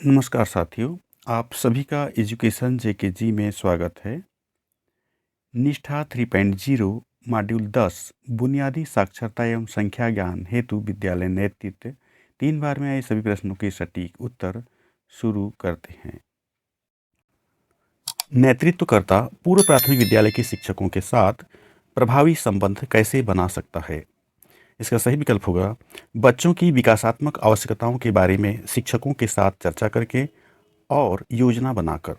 नमस्कार साथियों, आप सभी का एजुकेशन जेकेजी में स्वागत है। निष्ठा 3.0 मॉड्यूल 10 बुनियादी साक्षरता एवं संख्या ज्ञान हेतु विद्यालय नेतृत्व 3 बार में आए सभी प्रश्नों के सटीक उत्तर शुरू करते हैं। नेतृत्वकर्ता पूर्व प्राथमिक विद्यालय के शिक्षकों के साथ प्रभावी संबंध कैसे बना सकता है? इसका सही विकल्प होगा बच्चों की विकासात्मक आवश्यकताओं के बारे में शिक्षकों के साथ चर्चा करके और योजना बनाकर।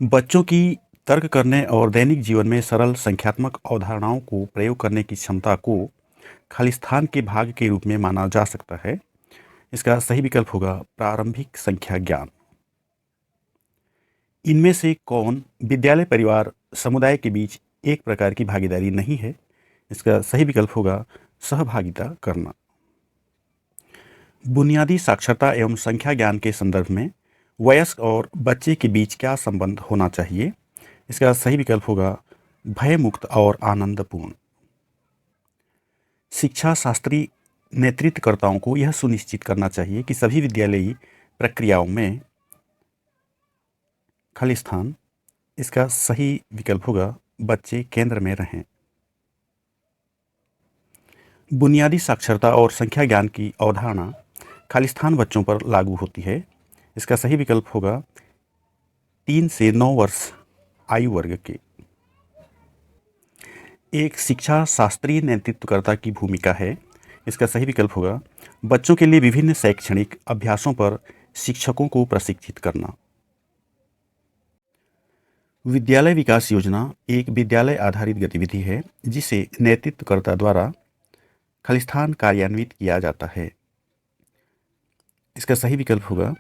बच्चों की तर्क करने और दैनिक जीवन में सरल संख्यात्मक अवधारणाओं को प्रयोग करने की क्षमता को खालिस्तान के भाग के रूप में माना जा सकता है। इसका सही विकल्प होगा प्रारंभिक संख्या ज्ञान। इनमें से कौन विद्यालय परिवार समुदाय के बीच एक प्रकार की भागीदारी नहीं है? इसका सही विकल्प होगा सहभागिता करना। बुनियादी साक्षरता एवं संख्या ज्ञान के संदर्भ में वयस्क और बच्चे के बीच क्या संबंध होना चाहिए? इसका सही विकल्प होगा भयमुक्त और आनंदपूर्ण। शिक्षा शास्त्री नेतृत्वकर्ताओं को यह सुनिश्चित करना चाहिए कि सभी विद्यालयी प्रक्रियाओं में खालिस्तान। इसका सही विकल्प होगा बच्चे केंद्र में रहें। बुनियादी साक्षरता और संख्या ज्ञान की अवधारणा खालिस्तान बच्चों पर लागू होती है। इसका सही विकल्प होगा 3 से 9 वर्ष आयु वर्ग के। एक शिक्षा शास्त्रीय नेतृत्वकर्ता की भूमिका है। इसका सही विकल्प होगा बच्चों के लिए विभिन्न शैक्षणिक अभ्यासों पर शिक्षकों को प्रशिक्षित करना। विद्यालय विकास योजना एक विद्यालय आधारित गतिविधि है जिसे नेतृत्वकर्ता द्वारा खालिस्तान कार्यान्वित किया जाता है। इसका सही विकल्प होगा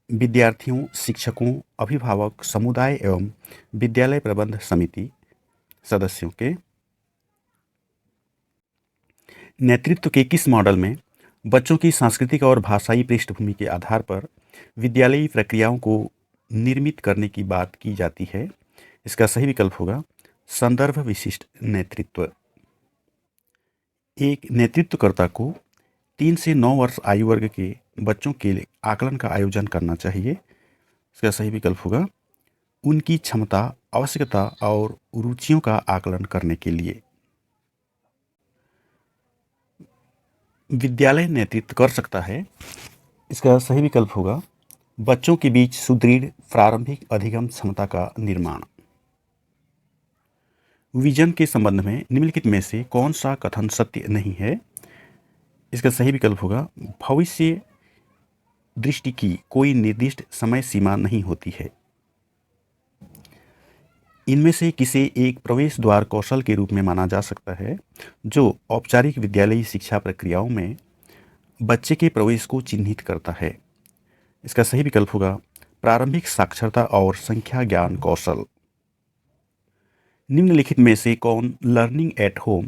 विद्यार्थियों, शिक्षकों, अभिभावक, समुदाय एवं विद्यालय प्रबंध समिति सदस्यों के नेतृत्व के किस मॉडल में बच्चों की सांस्कृतिक और भाषाई पृष्ठभूमि के आधार पर विद्यालयी प्रक्रियाओं को निर्मित करने की बात की जाती है? इसका सही विकल्प होगा संदर्भ विशिष्ट नेतृत्व। एक नेतृत्वकर्ता को 3 से 9 वर्ष आयु वर्ग के बच्चों के लिए आकलन का आयोजन करना चाहिए। इसका सही विकल्प होगा उनकी क्षमता, आवश्यकता और रुचियों का आकलन करने के लिए। विद्यालय नेतृत्व कर सकता है। इसका सही विकल्प होगा बच्चों के बीच सुदृढ़ प्रारंभिक अधिगम क्षमता का निर्माण। विजन के संबंध में निम्नलिखित में से कौन सा कथन सत्य नहीं है? इसका सही विकल्प होगा भविष्य दृष्टि की कोई निर्दिष्ट समय सीमा नहीं होती है। इनमें से किसे एक प्रवेश द्वार कौशल के रूप में माना जा सकता है जो औपचारिक विद्यालयी शिक्षा प्रक्रियाओं में बच्चे के प्रवेश को चिन्हित करता है? इसका सही विकल्प होगा प्रारंभिक साक्षरता और संख्या ज्ञान कौशल। निम्नलिखित में से कौन लर्निंग एट होम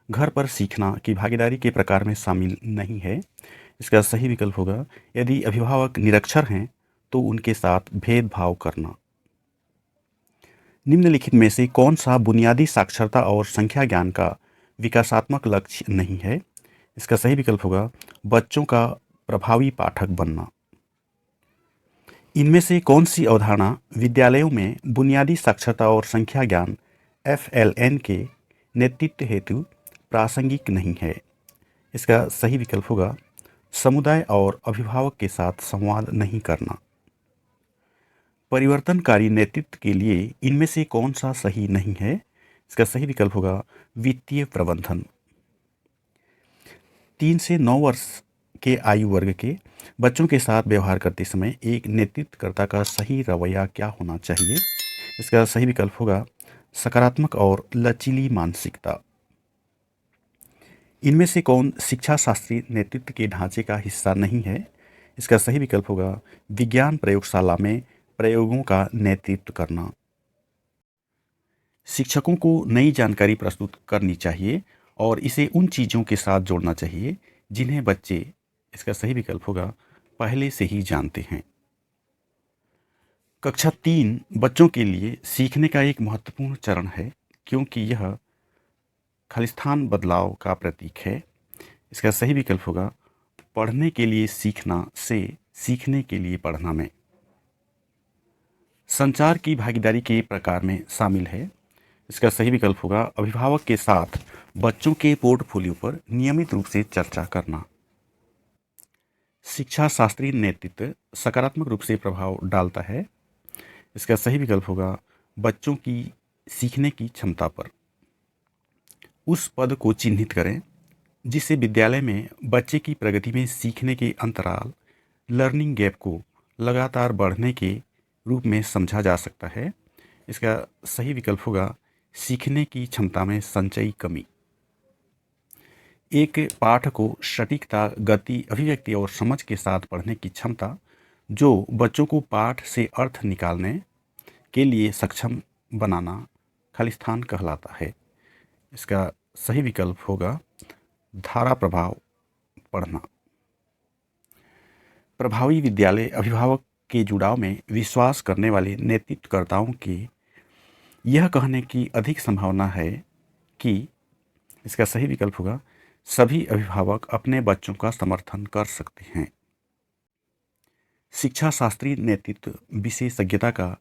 घर पर सीखना की भागीदारी के प्रकार में शामिल नहीं है? इसका सही विकल्प होगा यदि अभिभावक निरक्षर हैं तो उनके साथ भेदभाव करना। निम्नलिखित में से कौन सा बुनियादी साक्षरता और संख्या ज्ञान का विकासात्मक लक्ष्य नहीं है? इसका सही विकल्प होगा बच्चों का प्रभावी पाठक बनना। इनमें से कौन सी अवधारणा विद्यालयों में बुनियादी साक्षरता और संख्या ज्ञान FLN के नेतृत्व हेतु प्रासंगिक नहीं है? इसका सही विकल्प होगा समुदाय और अभिभावक के साथ संवाद नहीं करना। परिवर्तनकारी नेतृत्व के लिए इनमें से कौन सा सही नहीं है? इसका सही विकल्प होगा वित्तीय प्रबंधन। 3 से 9 वर्ष के आयु वर्ग के बच्चों के साथ व्यवहार करते समय एक नेतृत्वकर्ता का सही रवैया क्या होना चाहिए? इसका सही विकल्प होगा सकारात्मक और लचीली मानसिकता। इनमें से कौन शिक्षा शास्त्री नेतृत्व के ढांचे का हिस्सा नहीं है? इसका सही विकल्प होगा विज्ञान प्रयोगशाला में प्रयोगों का नेतृत्व करना। शिक्षकों को नई जानकारी प्रस्तुत करनी चाहिए और इसे उन चीज़ों के साथ जोड़ना चाहिए जिन्हें बच्चे, इसका सही विकल्प होगा पहले से ही जानते हैं। कक्षा 3 बच्चों के लिए सीखने का एक महत्वपूर्ण चरण है क्योंकि यह खालिस्तान बदलाव का प्रतीक है। इसका सही विकल्प होगा पढ़ने के लिए सीखना से सीखने के लिए पढ़ना में। संचार की भागीदारी के प्रकार में शामिल है। इसका सही विकल्प होगा अभिभावक के साथ बच्चों के पोर्टफोलियो पर नियमित रूप से चर्चा करना। शिक्षा शास्त्रीय नेतृत्व सकारात्मक रूप से प्रभाव डालता है। इसका सही विकल्प होगा बच्चों की सीखने की क्षमता पर। उस पद को चिन्हित करें जिससे विद्यालय में बच्चे की प्रगति में सीखने के अंतराल लर्निंग गैप को लगातार बढ़ने के रूप में समझा जा सकता है। इसका सही विकल्प होगा सीखने की क्षमता में संचयी कमी। एक पाठ को सटीकता, गति, अभिव्यक्ति और समझ के साथ पढ़ने की क्षमता जो बच्चों को पाठ से अर्थ निकालने के लिए सक्षम बनाना खालिस्तान कहलाता है। इसका सही विकल्प होगा धारा प्रभाव पढ़ना। प्रभावी विद्यालय अभिभावक के जुड़ाव में विश्वास करने वाले नेतृत्वकर्ताओं के यह कहने की अधिक संभावना है कि इसका सही विकल्प होगा सभी अभिभावक अपने बच्चों का समर्थन कर सकते हैं। शिक्षा शास्त्रीय नेतृत्व विशेषज्ञता का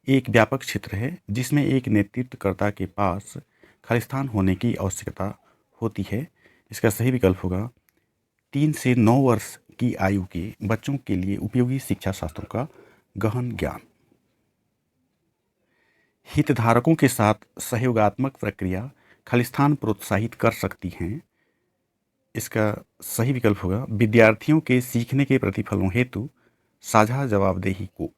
एक व्यापक क्षेत्र है जिसमें एक नेतृत्वकर्ता के पास खालिस्तान होने की आवश्यकता होती है। इसका सही विकल्प होगा 3 से 9 वर्ष की आयु के बच्चों के लिए उपयोगी शिक्षा शास्त्रों का गहन ज्ञान। हितधारकों के साथ सहयोगात्मक प्रक्रिया खालिस्तान प्रोत्साहित कर सकती हैं। इसका सही विकल्प होगा विद्यार्थियों के सीखने के प्रतिफलों हेतु साझा जवाबदेही को।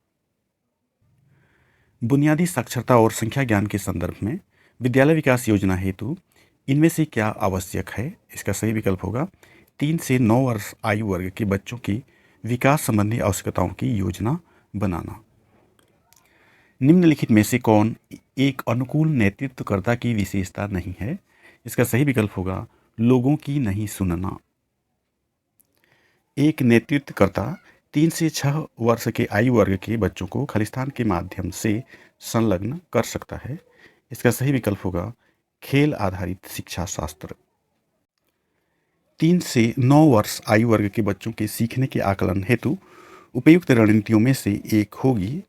बुनियादी साक्षरता और संख्या ज्ञान के संदर्भ में विद्यालय विकास योजना हेतु इनमें से क्या आवश्यक है। इसका सही विकल्प होगा 3 से 9 वर्ष आयु वर्ग के बच्चों की विकास संबंधी आवश्यकताओं की योजना बनाना। निम्नलिखित में से कौन एक अनुकूल नेतृत्वकर्ता की विशेषता नहीं है। इसका सही विकल्प होगा लोगों की नहीं सुनना। एक नेतृत्वकर्ता 3 से 6 वर्ष के आयु वर्ग के बच्चों को खालिस्तान के माध्यम से संलग्न कर सकता है। इसका सही विकल्प होगा खेल आधारित शिक्षा शास्त्र। 3 से 9 वर्ष आयु वर्ग के बच्चों के सीखने के आकलन हेतु उपयुक्त रणनीतियों में से एक होगी।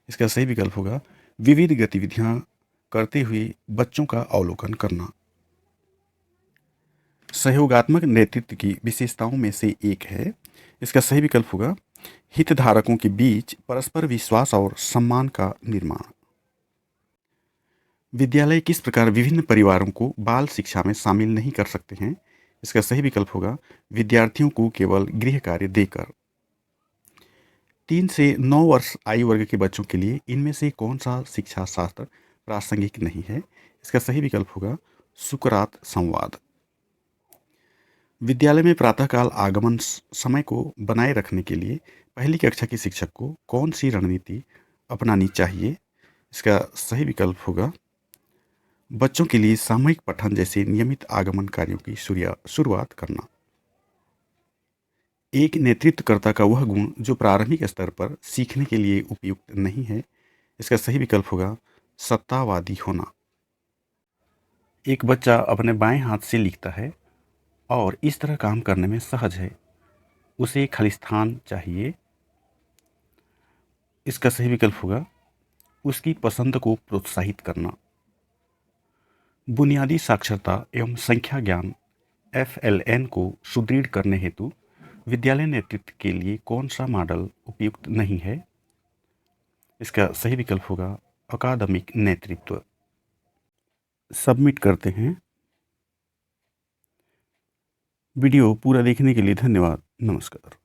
इसका सही विकल्प होगा विविध गतिविधियां करते हुए बच्चों का अवलोकन करना। सहयोगात्मक नेतृत्व की विशेषताओं में से एक है। इसका सही विकल्प होगा हितधारकों के बीच परस्पर विश्वास और सम्मान का निर्माण। विद्यालय किस प्रकार विभिन्न परिवारों को बाल शिक्षा में शामिल नहीं कर सकते हैं। इसका सही विकल्प होगा विद्यार्थियों को केवल गृह कार्य देकर। 3 से 9 वर्ष आयु वर्ग के बच्चों के लिए इनमें से कौन सा शिक्षा शास्त्र प्रासंगिक नहीं है। इसका सही विकल्प होगा सुकरात संवाद। विद्यालय में प्रातःकाल आगमन समय को बनाए रखने के लिए पहली कक्षा के शिक्षक को कौन सी रणनीति अपनानी चाहिए। इसका सही विकल्प होगा बच्चों के लिए सामूहिक पठन जैसे नियमित आगमन कार्यों की शुरुआत करना। एक नेतृत्वकर्ता का वह गुण जो प्रारंभिक स्तर पर सीखने के लिए उपयुक्त नहीं है। इसका सही विकल्प होगा सत्तावादी होना। एक बच्चा अपने बाएं हाथ से लिखता है और इस तरह काम करने में सहज है, उसे खालिस्तान चाहिए। इसका सही विकल्प होगा उसकी पसंद को प्रोत्साहित करना। बुनियादी साक्षरता एवं संख्या ज्ञान FLN को सुदृढ़ करने हेतु विद्यालय नेतृत्व के लिए कौन सा मॉडल उपयुक्त नहीं है। इसका सही विकल्प होगा अकादमिक नेतृत्व। सबमिट करते हैं। वीडियो पूरा देखने के लिए धन्यवाद। नमस्कार।